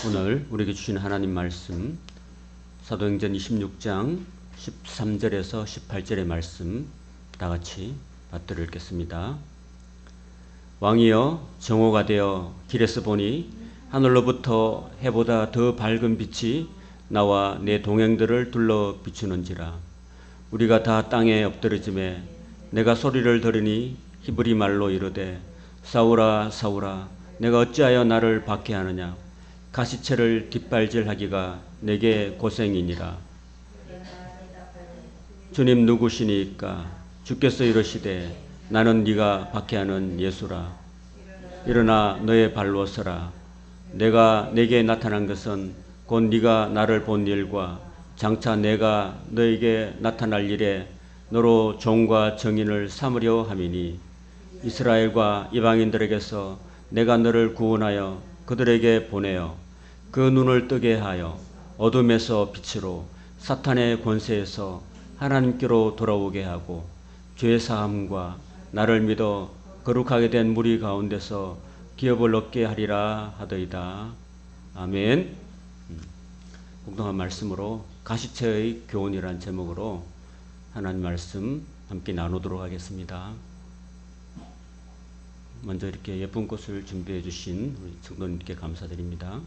오늘 우리에게 주신 하나님 말씀 사도행전 26장 13절에서 18절의 말씀 다같이 받들어 읽겠습니다. 왕이여, 정오가 되어 길에서 보니 하늘로부터 해보다 더 밝은 빛이 나와 내 동행들을 둘러 비추는지라. 우리가 다 땅에 엎드러짐에 내가 소리를 들으니 히브리 말로 이르되 사울아 사울아 내가 어찌하여 나를 박해하느냐. 가시체를 뒷발질하기가 내게 고생이니라. 주님 누구시니까? 주께서 이르시되 나는 네가 박해하는 예수라. 일어나 너의 발로 서라. 내가 내게 나타난 것은 곧 네가 나를 본 일과 장차 내가 너에게 나타날 일에 너로 종과 정인을 삼으려 함이니 이스라엘과 이방인들에게서 내가 너를 구원하여 그들에게 보내어 그 눈을 뜨게 하여 어둠에서 빛으로 사탄의 권세에서 하나님께로 돌아오게 하고 죄 사함과 나를 믿어 거룩하게 된 무리 가운데서 기업을 얻게 하리라 하더이다. 아멘. 공동한 말씀으로 가시체의 교훈이라는 제목으로 하나님 말씀 함께 나누도록 하겠습니다. 먼저 이렇게 예쁜 꽃을 준비해 주신 우리 성도님께 감사드립니다.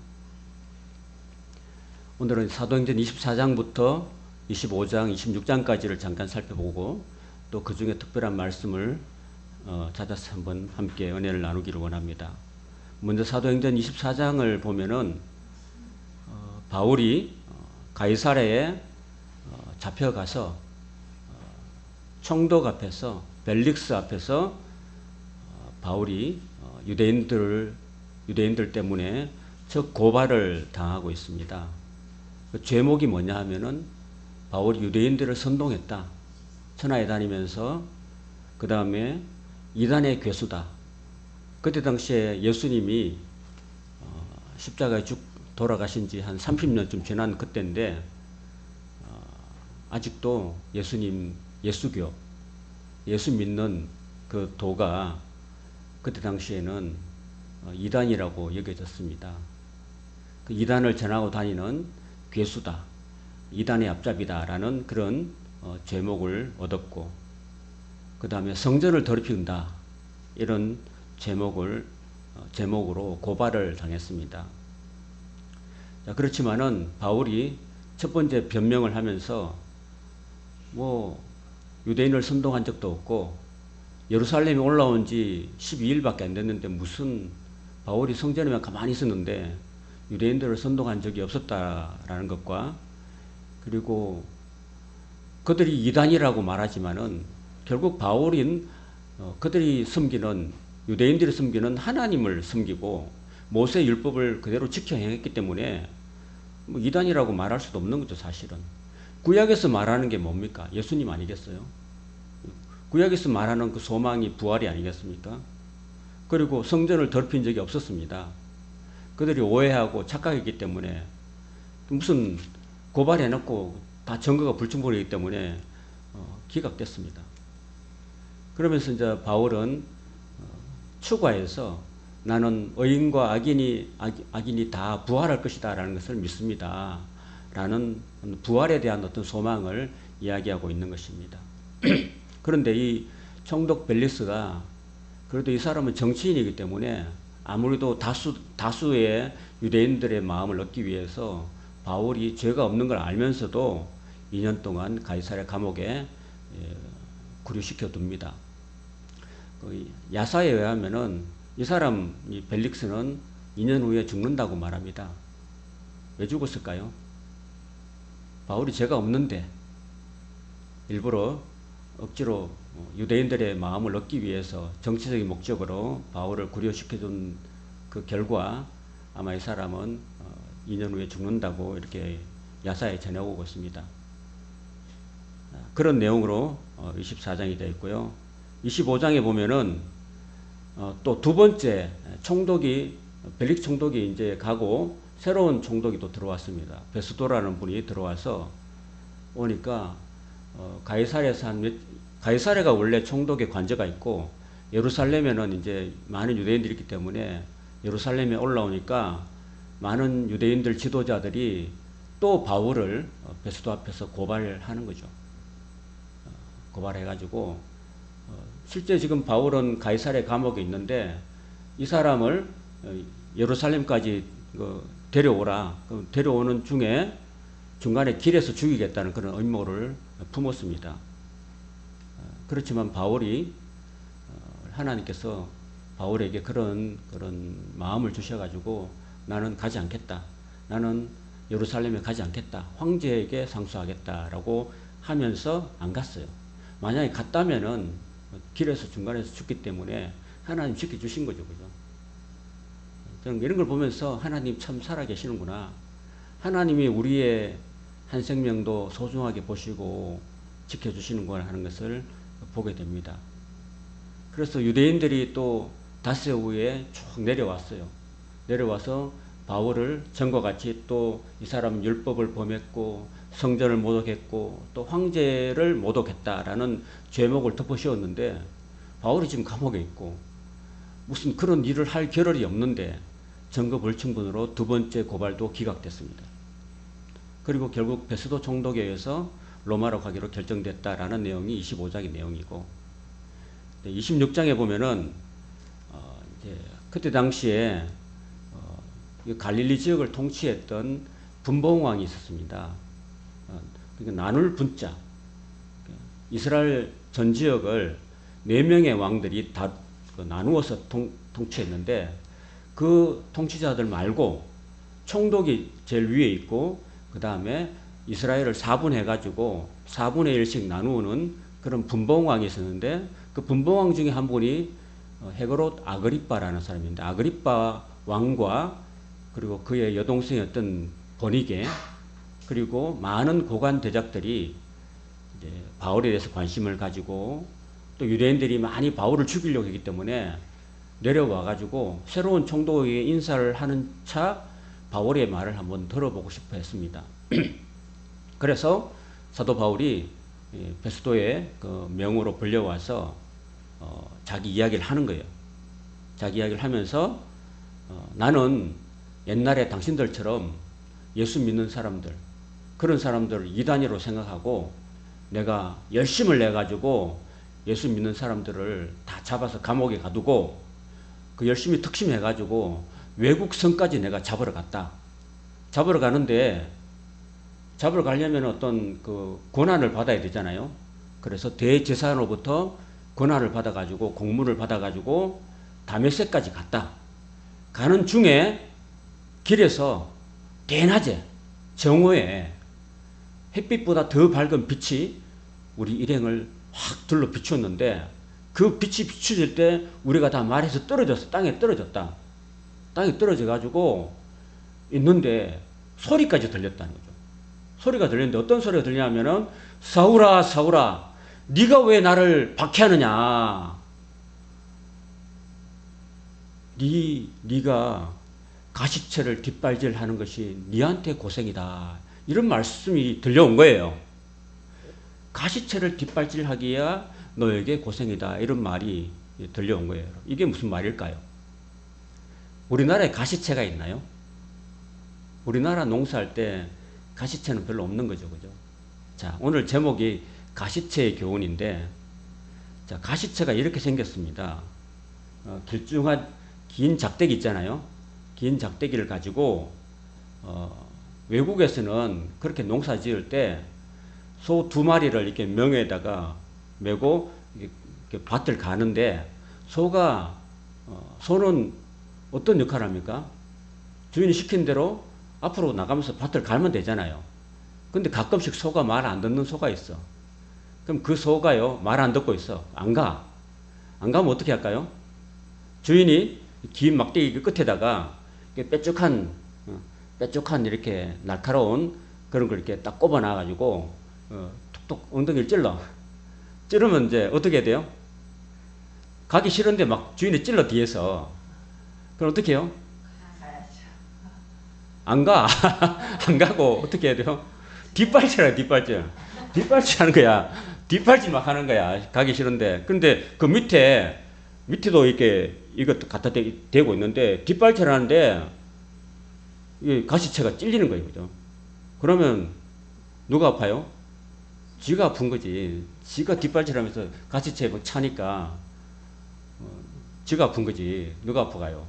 오늘은 사도행전 24장부터 25장, 26장까지를 잠깐 살펴보고 또 그 중에 특별한 말씀을 찾아서 한번 함께 은혜를 나누기를 원합니다. 먼저 사도행전 24장을 보면은 바울이 가이사랴에 잡혀가서 총독 앞에서 벨릭스 앞에서 바울이 유대인들 때문에 적 고발을 당하고 있습니다. 그 죄목이 뭐냐 하면은 바울이 유대인들을 선동했다. 천하에 다니면서 그 다음에 이단의 괴수다. 그때 당시에 예수님이 십자가에 돌아가신 지 한 30년쯤 지난 그때인데 아직도 예수님 예수교 예수 믿는 그 도가 그때 당시에는 이단이라고 여겨졌습니다. 그 이단을 전하고 다니는 괴수다, 이단의 앞잡이다 라는 그런 제목을 얻었고 그 다음에 성전을 더럽힌다 이런 제목으로 고발을 당했습니다. 자, 그렇지만은 바울이 첫 번째 변명을 하면서 유대인을 선동한 적도 없고 예루살렘에 올라온 지 12일밖에 안 됐는데 무슨 바울이 성전에만 가만히 있었는데 유대인들을 선동한 적이 없었다라는 것과 그리고 그들이 이단이라고 말하지만은 결국 바울은 그들이 섬기는 유대인들이 섬기는 하나님을 섬기고 모세 율법을 그대로 지켜 행했기 때문에 이단이라고 말할 수도 없는 거죠. 사실은 구약에서 말하는 게 뭡니까? 예수님 아니겠어요? 구약에서 말하는 그 소망이 부활이 아니겠습니까? 그리고 성전을 더럽힌 적이 없었습니다. 그들이 오해하고 착각했기 때문에 무슨 고발해놓고 다 증거가 불충분이기 때문에 기각됐습니다. 그러면서 이제 바울은 추가해서 나는 의인과 악인이 다 부활할 것이다 라는 것을 믿습니다. 라는 부활에 대한 어떤 소망을 이야기하고 있는 것입니다. 그런데 이 총독 벨릭스가 그래도 이 사람은 정치인이기 때문에 아무래도 다수의 유대인들의 마음을 얻기 위해서 바울이 죄가 없는 걸 알면서도 2년 동안 가이사랴 감옥에 구류시켜 둡니다. 야사에 의하면은 이 사람 이 벨릭스는 2년 후에 죽는다고 말합니다. 왜 죽었을까요? 바울이 죄가 없는데 일부러 억지로 유대인들의 마음을 얻기 위해서 정치적인 목적으로 바울을 구류시켜준 그 결과 아마 이 사람은 2년 후에 죽는다고 이렇게 야사에 전해오고 있습니다. 그런 내용으로 24장이 되어 있고요. 25장에 보면은 또 두 번째 벨릭 총독이 이제 가고 새로운 총독이 또 들어왔습니다. 베스도라는 분이 들어와서 오니까 가이사랴가 원래 총독의 관저가 있고 예루살렘에는 이제 많은 유대인들이 있기 때문에 예루살렘에 올라오니까 많은 유대인들 지도자들이 또 바울을 베스도 앞에서 고발하는 거죠. 고발해가지고 실제 지금 바울은 가이사랴 감옥에 있는데 이 사람을 예루살렘까지 데려오라. 데려오는 중에 중간에 길에서 죽이겠다는 그런 음모를 품었습니다. 그렇지만 바울이 하나님께서 바울에게 그런 마음을 주셔가지고 나는 가지 않겠다. 나는 예루살렘에 가지 않겠다. 황제에게 상수하겠다라고 하면서 안 갔어요. 만약에 갔다면은 길에서 중간에서 죽기 때문에 하나님 지켜주신 거죠. 그죠? 저는 이런 걸 보면서 하나님 참 살아계시는구나. 하나님이 우리의 한 생명도 소중하게 보시고 지켜주시는구나 하는 것을 보게 됩니다. 그래서 유대인들이 또 닷새 후에 쭉 내려왔어요. 내려와서 바울을 전과 같이 또 이 사람은 율법을 범했고 성전을 모독했고 또 황제를 모독했다라는 죄목을 덮어씌웠는데 바울이 지금 감옥에 있고 무슨 그런 일을 할 겨를이 없는데 증거불충분으로 두 번째 고발도 기각됐습니다. 그리고 결국 베스도 총독에 의해서 로마로 가기로 결정됐다라는 내용이 25장의 내용이고 26장에 보면은 이제 그때 당시에 갈릴리 지역을 통치했던 분봉왕이 있었습니다. 그러니까 나눌 분자. 이스라엘 전 지역을 4명의 왕들이 다 나누어서 통치했는데 그 통치자들 말고 총독이 제일 위에 있고 그 다음에 이스라엘을 4분해 가지고 4분의 1씩 나누는 그런 분봉왕이 있었는데 그 분봉왕 중에 한 분이 헤롯 아그리빠라는 사람인데 아그리빠 왕과 그리고 그의 여동생이었던 버니게 그리고 많은 고관 대작들이 이제 바울에 대해서 관심을 가지고 또 유대인들이 많이 바울을 죽이려고 했기 때문에 내려와 가지고 새로운 총독에게 인사를 하는 차 바울의 말을 한번 들어보고 싶어 했습니다. 그래서 사도 바울이 베스도의 그 명으로 불려와서 자기 이야기를 하는 거예요. 자기 이야기를 하면서 나는 옛날에 당신들처럼 예수 믿는 사람들 그런 사람들을 이단이로 생각하고 내가 열심을 내가지고 예수 믿는 사람들을 다 잡아서 감옥에 가두고 그 열심히 특심해가지고 외국 성까지 내가 잡으러 갔다. 잡으러 가는데 잡으러 가려면 어떤 그 권한을 받아야 되잖아요. 그래서 대제사장으로부터 권한을 받아가지고 공문을 받아가지고 다메섹까지 갔다. 가는 중에 길에서 대낮에 정오에 햇빛보다 더 밝은 빛이 우리 일행을 확 둘러 비추었는데 그 빛이 비추질 때 우리가 다 말에서 떨어졌어. 땅에 떨어졌다. 땅에 떨어져 가지고 있는데 소리까지 들렸다는 거죠. 소리가 들렸는데 어떤 소리가 들리냐면은 사울아 사울아 네가 왜 나를 박해하느냐. 네가 가시체를 뒷발질하는 것이 네한테 고생이다. 이런 말씀이 들려온 거예요. 가시체를 뒷발질하기야 너에게 고생이다. 이런 말이 들려온 거예요. 이게 무슨 말일까요? 우리나라에 가시체가 있나요? 우리나라 농사할 때 가시체는 별로 없는 거죠. 그죠? 자, 오늘 제목이 가시체의 교훈인데, 자, 가시체가 이렇게 생겼습니다. 길쭉한 긴 작대기 있잖아요. 긴 작대기를 가지고 외국에서는 그렇게 농사 지을 때 소 2마리를 이렇게 명에다가 메고 이렇게 밭을 가는데 소는 어떤 역할을 합니까? 주인이 시킨 대로 앞으로 나가면서 밭을 갈면 되잖아요. 근데 가끔씩 소가 말 안 듣는 소가 있어. 그럼 그 소가요, 말 안 듣고 있어. 안 가. 안 가면 어떻게 할까요? 주인이 긴 막대기 끝에다가 뾰족한 이렇게 날카로운 그런 걸 이렇게 딱 꼽아 놔가지고 툭툭 엉덩이를 찌르면 이제 어떻게 해야 돼요? 가기 싫은데 막 주인이 찔러 뒤에서. 그럼 어떻게 해요? 안 가. 안 가고 어떻게 해야 돼요? 뒷발질이야, 뒷발질. 뒷발질 하는 거야. 뒷발질 막 하는 거야. 가기 싫은데. 근데 그 밑에도 이렇게 이것도 갖다 대고 있는데 뒷발질 하는데 이 가시체가 찔리는 거예요. 그죠? 그러면 누가 아파요? 지가 아픈 거지. 지가 뒷발질하면서 가시체에 막 차니까 지가 아픈 거지. 누가 아파가요?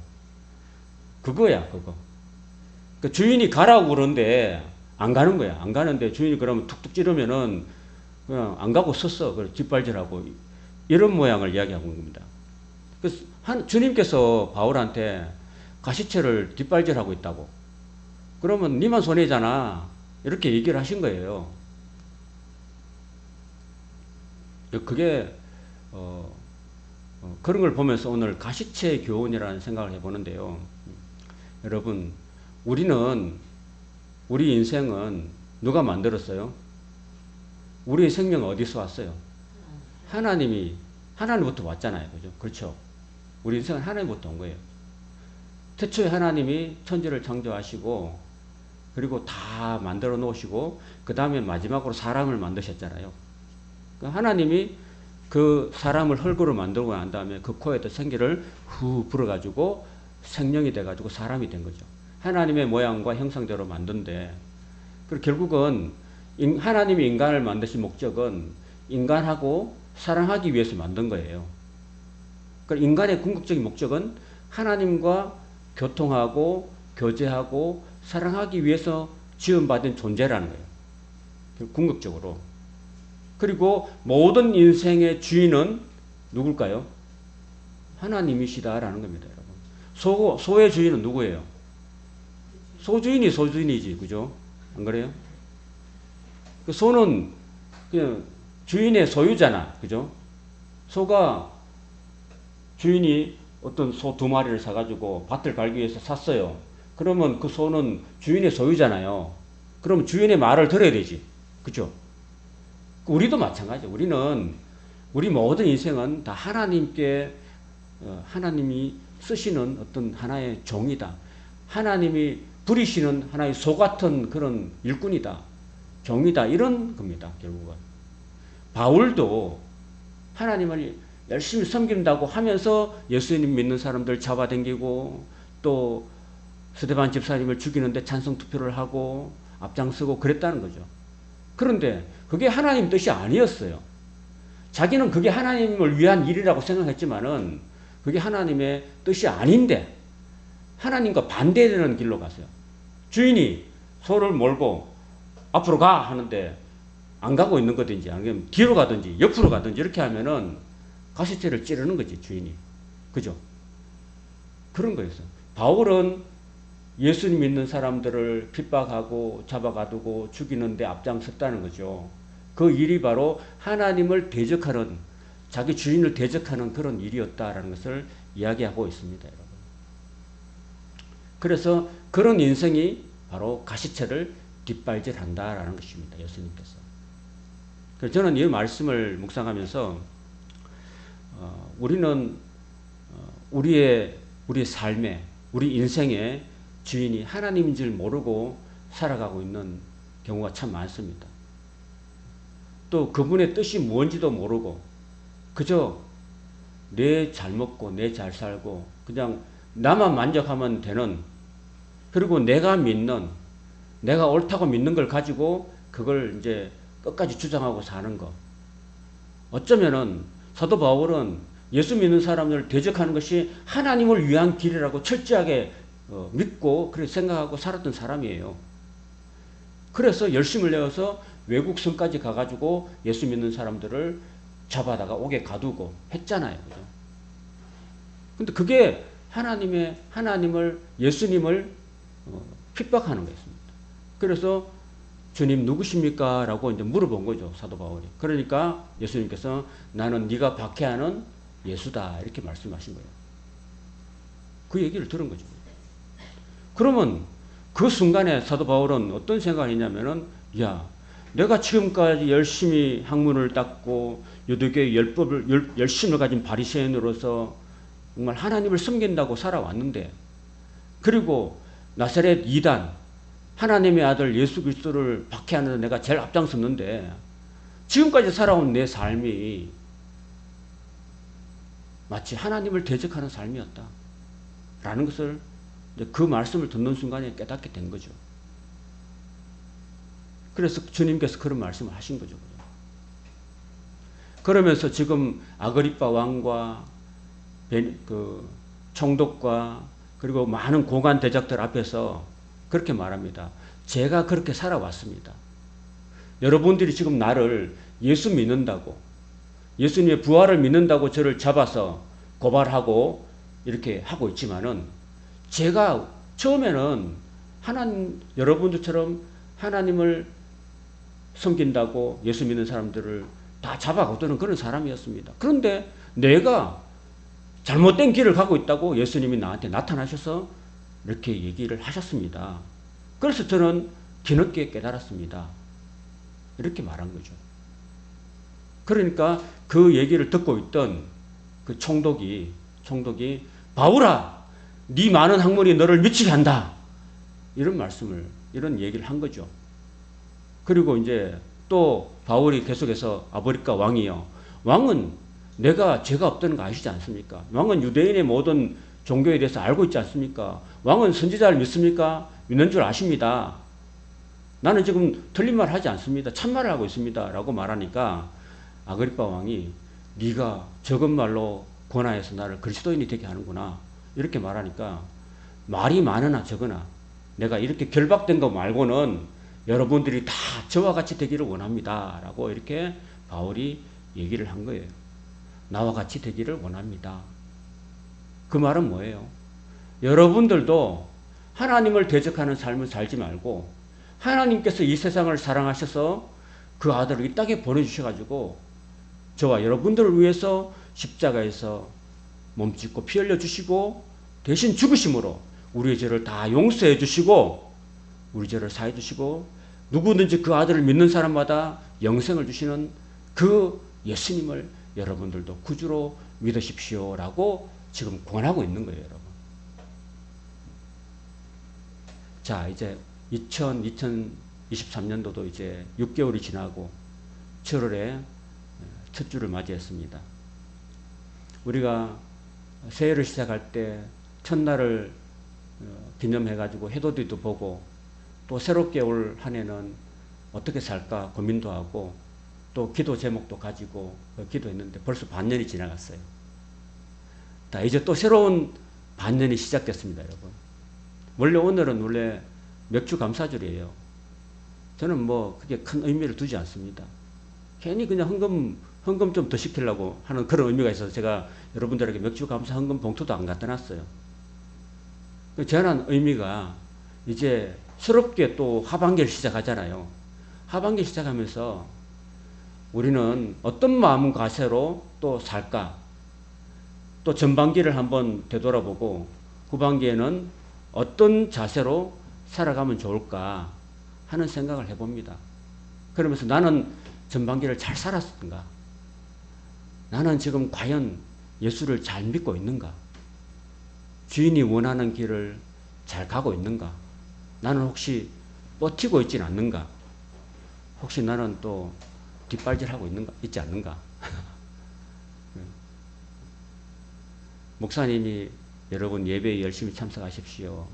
그거야, 그거. 그 주인이 가라고 그러는데 안 가는 거야. 안 가는데 주인이 그러면 툭툭 찌르면은 그냥 안 가고 섰어. 그 뒷발질하고 이런 모양을 이야기하고 있는 겁니다. 그래서 주님께서 바울한테 가시체를 뒷발질하고 있다고. 그러면 니만 손해잖아. 이렇게 얘기를 하신 거예요. 그게 그런 걸 보면서 오늘 가시체 교훈이라는 생각을 해보는데요. 여러분, 우리 인생은 누가 만들었어요? 우리의 생명은 어디서 왔어요? 하나님부터 왔잖아요. 그죠? 그렇죠? 우리 인생은 하나님부터 온 거예요. 태초에 하나님이 천지를 창조하시고, 그리고 다 만들어 놓으시고, 그 다음에 마지막으로 사람을 만드셨잖아요. 하나님이 그 사람을 흙으로 만들고 난 다음에 그 코에다 생기를 후 불어가지고 생명이 돼가지고 사람이 된 거죠. 하나님의 모양과 형상대로 만든데, 그리고 결국은 하나님이 인간을 만드신 목적은 인간하고 사랑하기 위해서 만든 거예요. 그러니까 인간의 궁극적인 목적은 하나님과 교통하고 교제하고 사랑하기 위해서 지음받은 존재라는 거예요. 궁극적으로. 그리고 모든 인생의 주인은 누굴까요? 하나님이시다라는 겁니다, 여러분. 소의 주인은 누구예요? 소주인이 소주인이지, 그죠? 안 그래요? 그 소는 그냥 주인의 소유잖아, 그죠? 소가 주인이 어떤 소 2마리를 사가지고 밭을 갈기 위해서 샀어요. 그러면 그 소는 주인의 소유잖아요. 그럼 주인의 말을 들어야 되지, 그죠? 우리도 마찬가지죠. 우리 모든 인생은 다 하나님이 쓰시는 어떤 하나의 종이다. 하나님이 부리시는 하나의 소 같은 그런 일꾼이다. 종이다. 이런 겁니다, 결국은. 바울도 하나님을 열심히 섬긴다고 하면서 예수님 믿는 사람들 잡아당기고 또 스데반 집사님을 죽이는데 찬성 투표를 하고 앞장서고 그랬다는 거죠. 그런데 그게 하나님 뜻이 아니었어요. 자기는 그게 하나님을 위한 일이라고 생각했지만은 그게 하나님의 뜻이 아닌데 하나님과 반대되는 길로 갔어요. 주인이 소를 몰고 앞으로 가 하는데 안 가고 있는 거든지 아니면 뒤로 가든지 옆으로 가든지 이렇게 하면은 가시체를 찌르는 거지, 주인이. 그죠? 그런 거였어요. 바울은 예수님 믿는 사람들을 핍박하고 잡아가두고 죽이는데 앞장섰다는 거죠. 그 일이 바로 하나님을 대적하는, 자기 주인을 대적하는 그런 일이었다라는 것을 이야기하고 있습니다, 여러분. 그래서 그런 인생이 바로 가시체를 뒷발질한다라는 것입니다, 예수님께서. 그래서 저는 이 말씀을 묵상하면서 우리는 우리의 삶에, 우리 인생의 주인이 하나님인 줄 모르고 살아가고 있는 경우가 참 많습니다. 또 그분의 뜻이 뭔지도 모르고 그저 내 잘 먹고 내 잘 살고 그냥 나만 만족하면 되는, 그리고 내가 옳다고 믿는 걸 가지고 그걸 이제 끝까지 주장하고 사는 거. 어쩌면은 사도 바울은 예수 믿는 사람을 대적하는 것이 하나님을 위한 길이라고 철저하게 믿고 그렇게 생각하고 살았던 사람이에요. 그래서 열심을 내어서 외국 성까지 가가지고 예수 믿는 사람들을 잡아다가 옥에 가두고 했잖아요. 그죠? 근데 그게 예수님을 핍박하는 거였습니다. 그래서 주님 누구십니까? 라고 이제 물어본 거죠, 사도 바울이. 그러니까 예수님께서 나는 네가 박해하는 예수다. 이렇게 말씀하신 거예요. 그 얘기를 들은 거죠. 그러면 그 순간에 사도 바울은 어떤 생각을 했냐면은, 야, 내가 지금까지 열심히 학문을 닦고 유대교의 열심을 가진 바리새인으로서 정말 하나님을 섬긴다고 살아왔는데, 그리고 나사렛 이단, 하나님의 아들 예수 그리스도를 박해하는 데 내가 제일 앞장섰는데 지금까지 살아온 내 삶이 마치 하나님을 대적하는 삶이었다 라는 것을 그 말씀을 듣는 순간에 깨닫게 된 거죠. 그래서 주님께서 그런 말씀을 하신 거죠. 그러면서 지금 아그리파 왕과 그 총독과 그리고 많은 고관 대적들 앞에서 그렇게 말합니다. 제가 그렇게 살아왔습니다. 여러분들이 지금 나를 예수 믿는다고, 예수님의 부활을 믿는다고 저를 잡아서 고발하고 이렇게 하고 있지만은, 제가 처음에는 여러분들처럼 하나님을 섬긴다고 예수 믿는 사람들을 다 잡아가두는 그런 사람이었습니다. 그런데 내가 잘못된 길을 가고 있다고 예수님이 나한테 나타나셔서 이렇게 얘기를 하셨습니다. 그래서 저는 뒤늦게 깨달았습니다. 이렇게 말한 거죠. 그러니까 그 얘기를 듣고 있던 그 총독이 바울아, 네 많은 학문이 너를 미치게 한다. 이런 얘기를 한 거죠. 그리고 이제 또 바울이 계속해서 아그리파 왕이요. 왕은 내가 죄가 없다는 거 아시지 않습니까? 왕은 유대인의 모든 종교에 대해서 알고 있지 않습니까? 왕은 선지자를 믿습니까? 믿는 줄 아십니다. 나는 지금 틀린 말 하지 않습니다. 참말을 하고 있습니다. 라고 말하니까 아그리파 왕이 네가 적은 말로 권하여서 나를 그리스도인이 되게 하는구나. 이렇게 말하니까 말이 많으나 적으나 내가 이렇게 결박된 거 말고는 여러분들이 다 저와 같이 되기를 원합니다. 라고 이렇게 바울이 얘기를 한 거예요. 나와 같이 되기를 원합니다. 그 말은 뭐예요? 여러분들도 하나님을 대적하는 삶을 살지 말고 하나님께서 이 세상을 사랑하셔서 그 아들을 이 땅에 보내주셔가지고 저와 여러분들을 위해서 십자가에서 몸짓고 피 흘려주시고 대신 죽으심으로 우리의 죄를 다 용서해 주시고 우리 죄를 사해 주시고 누구든지 그 아들을 믿는 사람마다 영생을 주시는 그 예수님을 여러분들도 구주로 믿으십시오 라고 지금 권하고 있는 거예요, 여러분. 자, 이제 2023년도도 이제 6개월이 지나고 7월에 첫 주를 맞이했습니다. 우리가 새해를 시작할 때 첫날을 기념해가지고 해돋이도 보고 또 새롭게 올 한 해는 어떻게 살까 고민도 하고 또 기도 제목도 가지고 기도했는데 벌써 반년이 지나갔어요. 자, 이제 또 새로운 반년이 시작됐습니다, 여러분. 오늘은 맥주 감사절이에요. 저는 뭐 그게 큰 의미를 두지 않습니다. 괜히 그냥 헌금 좀 더 시키려고 하는 그런 의미가 있어서 제가 여러분들에게 맥주 감사 헌금 봉투도 안 갖다 놨어요. 저는 의미가 이제 새롭게 또 하반기를 시작하잖아요. 하반기 시작하면서 우리는 어떤 마음 가세로 또 살까? 또 전반기를 한번 되돌아보고 후반기에는 어떤 자세로 살아가면 좋을까 하는 생각을 해봅니다. 그러면서 나는 전반기를 잘 살았는가? 나는 지금 과연 예수를 잘 믿고 있는가? 주인이 원하는 길을 잘 가고 있는가? 나는 혹시 버티고 있지는 않는가? 혹시 나는 또 뒷발질하고 있지 않는가? 목사님이 여러분 예배에 열심히 참석하십시오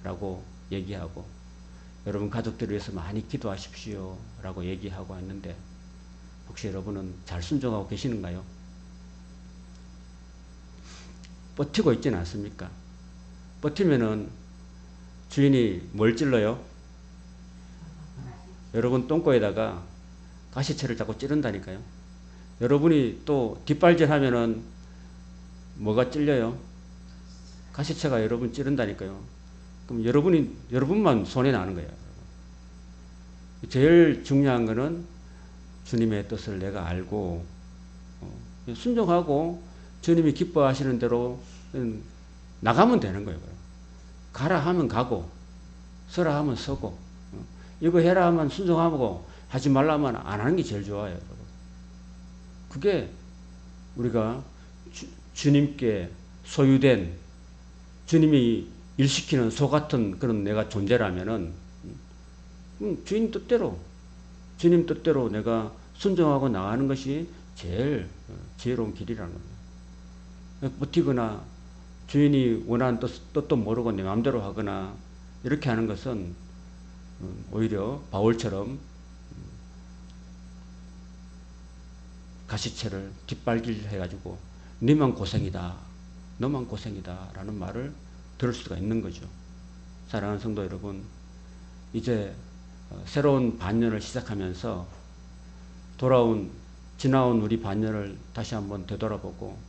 라고 얘기하고 여러분 가족들을 위해서 많이 기도하십시오 라고 얘기하고 했는데 혹시 여러분은 잘 순종하고 계시는가요? 버티고 있지는 않습니까? 버티면은 주인이 뭘 찔러요? 여러분 똥꼬에다가 가시채를 자꾸 찌른다니까요. 여러분이 또 뒷발질 하면은 뭐가 찔려요? 가시채가 여러분 찌른다니까요. 그럼 여러분만 손해나는 거예요. 제일 중요한 거는 주님의 뜻을 내가 알고 순종하고 주님이 기뻐하시는 대로 나가면 되는 거예요. 가라 하면 가고 서라 하면 서고 이거 해라 하면 순종하고 하지 말라 하면 안 하는 게 제일 좋아요. 여러분. 그게 우리가 주님께 소유된 주님이 일시키는 소 같은 그런 내가 존재라면은 주님 뜻대로 내가 순종하고 나가는 것이 제일 지혜로운 길이라는 겁니다. 버티거나 주인이 원하는 뜻도 모르고 내 마음대로 하거나 이렇게 하는 것은 오히려 바울처럼 가시체를 뒷발질해가지고 너만 고생이다, 너만 고생이다 라는 말을 들을 수가 있는 거죠. 사랑하는 성도 여러분, 이제 새로운 반년을 시작하면서 지나온 우리 반년을 다시 한번 되돌아보고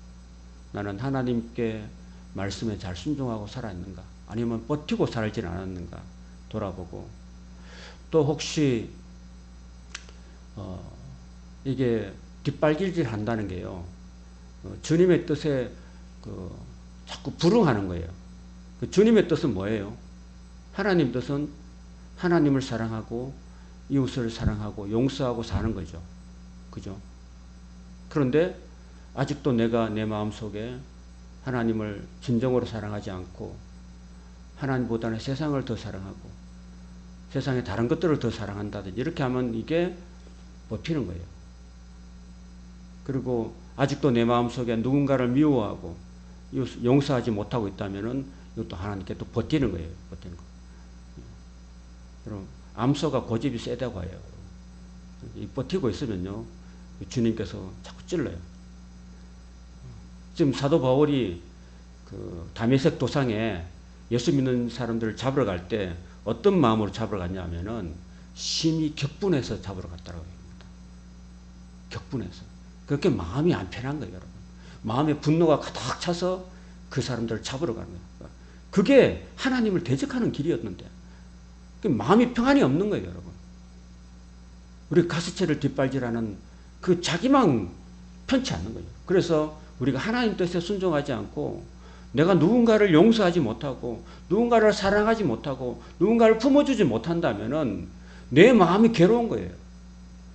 나는 하나님께 말씀에 잘 순종하고 살아있는가, 아니면 버티고 살진 않았는가 돌아보고, 또 혹시 이게 뒷발질질 한다는 게요, 주님의 뜻에 자꾸 불응하는 거예요. 주님의 뜻은 뭐예요? 하나님 뜻은 하나님을 사랑하고 이웃을 사랑하고 용서하고 사는 거죠. 그죠? 그런데 아직도 내가 내 마음속에 하나님을 진정으로 사랑하지 않고 하나님보다는 세상을 더 사랑하고 세상의 다른 것들을 더 사랑한다든지 이렇게 하면 이게 버티는 거예요. 그리고 아직도 내 마음속에 누군가를 미워하고 용서하지 못하고 있다면은 이것도 하나님께 또 버티는 거예요. 버티는 거. 여러분, 암소가 고집이 세다고 해요. 버티고 있으면요, 주님께서 자꾸 찔러요. 지금 사도 바울이 다메섹 도상에 예수 믿는 사람들을 잡으러 갈 때 어떤 마음으로 잡으러 갔냐 하면은 심히 격분해서 잡으러 갔다고 합니다. 격분해서. 그렇게 마음이 안 편한 거예요, 여러분. 마음에 분노가 가득 차서 그 사람들을 잡으러 가는 거예요. 그게 하나님을 대적하는 길이었는데 마음이 평안이 없는 거예요, 여러분. 우리 가시체를 뒷발질하는 그 자기만 편치 않는 거예요. 그래서 우리가 하나님 뜻에 순종하지 않고 내가 누군가를 용서하지 못하고 누군가를 사랑하지 못하고 누군가를 품어주지 못한다면은 내 마음이 괴로운 거예요.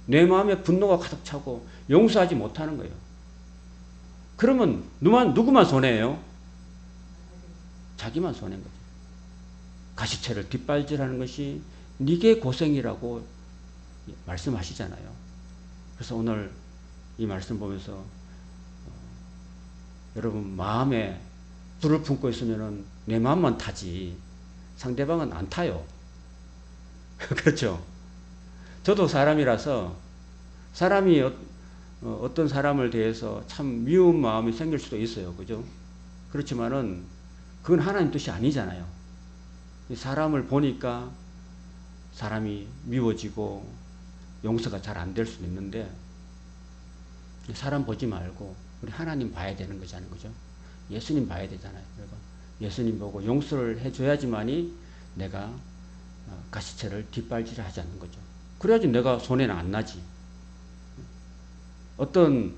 내 마음에 분노가 가득 차고 용서하지 못하는 거예요. 그러면 누구만 손해예요? 자기만 손해인 거죠. 가시체를 뒷발질하는 것이 네게 고생이라고 말씀하시잖아요. 그래서 오늘 이 말씀 보면서 여러분 마음에 불을 품고 있으면은 내 마음만 타지 상대방은 안 타요. 그렇죠? 저도 사람이라서 사람이 어떤 사람을 대해서 참 미운 마음이 생길 수도 있어요. 그죠? 그렇지만은 그건 하나님 뜻이 아니잖아요. 사람을 보니까 사람이 미워지고 용서가 잘 안 될 수도 있는데 사람 보지 말고 우리 하나님 봐야 되는 거잖아요. 그죠? 예수님 봐야 되잖아요. 그리고 예수님 보고 용서를 해줘야지만이 내가 가시체를 뒷발질을 하지 않는 거죠. 그래야지 내가 손해는 안 나지. 어떤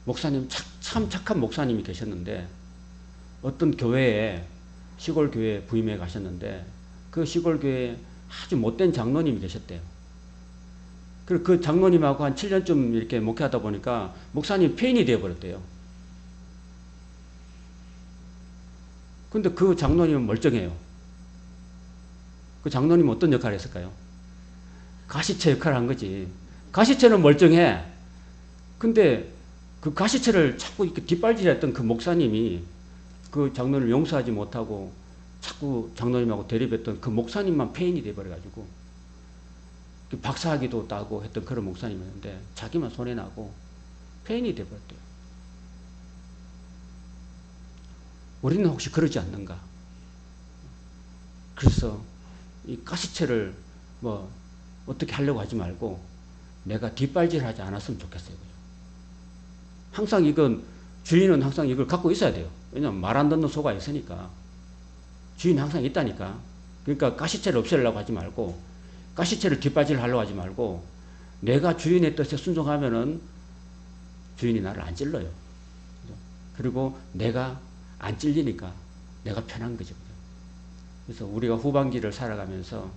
목사님, 참 착한 목사님이 계셨는데 어떤 교회에 시골 교회에 부임해 가셨는데 그 시골 교회에 아주 못된 장로님이 계셨대요. 그리고 그 장로님하고 한 7년쯤 이렇게 목회하다 보니까 목사님 폐인이 되어버렸대요. 근데 그 장로님은 멀쩡해요. 그 장로님은 어떤 역할을 했을까요? 가시체 역할을 한 거지. 가시체는 멀쩡해. 근데 그 가시체를 자꾸 이렇게 뒷발질했던 그 목사님이 그 장로를 용서하지 못하고 자꾸 장로님하고 대립했던 그 목사님만 폐인이 돼버려가지고 박사학위도 따고 했던 그런 목사님이었는데 자기만 손해나고 폐인이 돼버렸대요. 우리는 혹시 그러지 않는가? 그래서 이 가시체를 뭐 어떻게 하려고 하지 말고 내가 뒷발질하지 않았으면 좋겠어요. 항상 주인은 항상 이걸 갖고 있어야 돼요. 왜냐하면 말 안 듣는 소가 있으니까. 주인 항상 있다니까. 그러니까 가시체를 없애려고 하지 말고 가시체를 뒷발질 하려고 하지 말고 내가 주인의 뜻에 순종하면은 주인이 나를 안 찔러요. 그리고 내가 안 찔리니까 내가 편한 거죠. 그래서 우리가 후반기를 살아가면서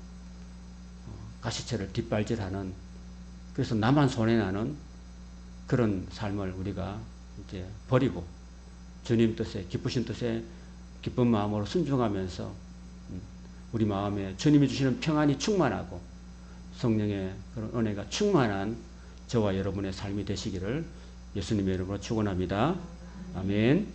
가시체를 뒷발질하는, 그래서 나만 손해나는 그런 삶을 우리가 이제 버리고 주님 뜻에, 기쁘신 뜻에 기쁜 마음으로 순종하면서 우리 마음에 주님이 주시는 평안이 충만하고 성령의 그런 은혜가 충만한 저와 여러분의 삶이 되시기를 예수님의 이름으로 축원합니다. 아멘.